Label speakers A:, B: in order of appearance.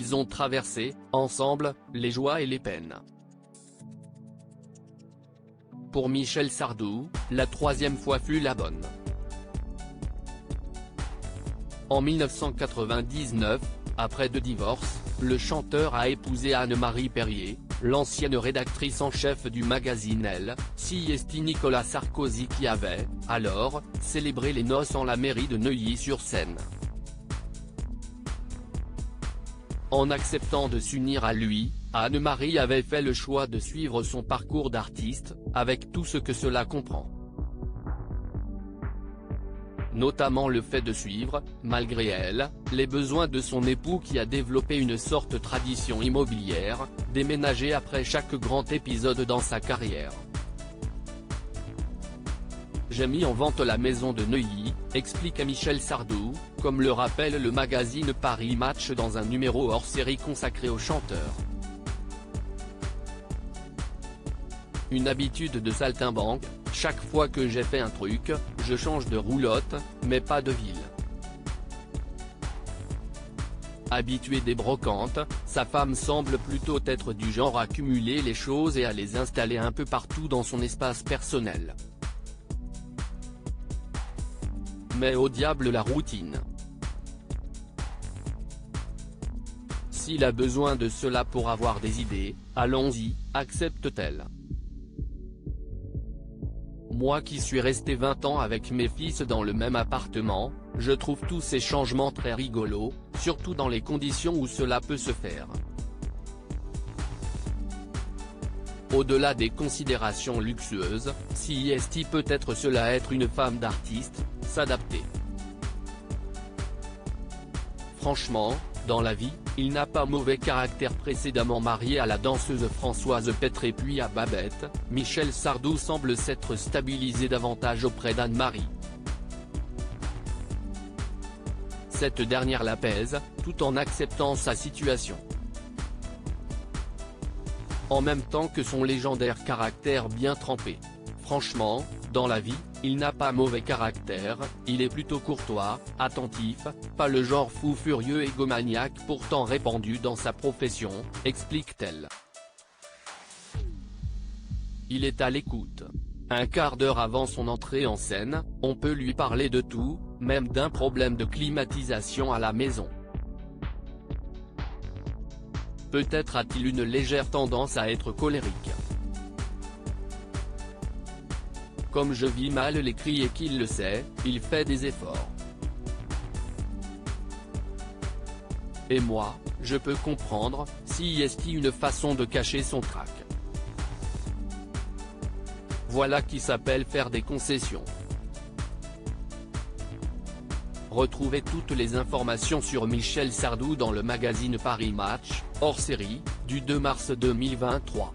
A: ils ont traversé, ensemble, les joies et les peines. Pour Michel Sardou, la troisième fois fut la bonne. En 1999, après 2 divorces, le chanteur a épousé Anne-Marie Perrier, l'ancienne rédactrice en chef du magazine Elle, Siesti Nicolas Sarkozy qui avait, alors, célébré les noces en la mairie de Neuilly-sur-Seine. En acceptant de s'unir à lui, Anne-Marie avait fait le choix de suivre son parcours d'artiste, avec tout ce que cela comprend. Notamment le fait de suivre, malgré elle, les besoins de son époux qui a développé une sorte de tradition immobilière, déménager après chaque grand épisode dans sa carrière. J'ai mis en vente la maison de Neuilly, explique Michel Sardou, comme le rappelle le magazine Paris Match dans un numéro hors-série consacré au chanteur. Une habitude de saltimbanque, chaque fois que j'ai fait un truc, je change de roulotte, mais pas de ville. Habitué des brocantes, sa femme semble plutôt être du genre à cumuler les choses et à les installer un peu partout dans son espace personnel. Mais au diable la routine. S'il a besoin de cela pour avoir des idées, allons-y, accepte-t-elle. Moi qui suis resté 20 ans avec mes fils dans le même appartement, je trouve tous ces changements très rigolos, surtout dans les conditions où cela peut se faire. Au-delà des considérations luxueuses, Siesti peut être cela être une femme d'artiste, s'adapter. Franchement, dans la vie, il n'a pas mauvais caractère. Précédemment marié à la danseuse Françoise Petré puis à Babette, Michel Sardou semble s'être stabilisé davantage auprès d'Anne-Marie. Cette dernière l'apaise, tout en acceptant sa situation. En même temps que son légendaire caractère bien trempé. Franchement, dans la vie, il n'a pas mauvais caractère, il est plutôt courtois, attentif, pas le genre fou furieux égomaniaque pourtant répandu dans sa profession, explique-t-elle. Il est à l'écoute. Un quart d'heure avant son entrée en scène, on peut lui parler de tout, même d'un problème de climatisation à la maison. Peut-être a-t-il une légère tendance à être colérique. Comme je vis mal les cris et qu'il le sait, il fait des efforts. Et moi, je peux comprendre, Siesti une façon de cacher son trac. Voilà qui s'appelle faire des concessions. Retrouvez toutes les informations sur Michel Sardou dans le magazine Paris Match, hors série, du 2 mars 2023.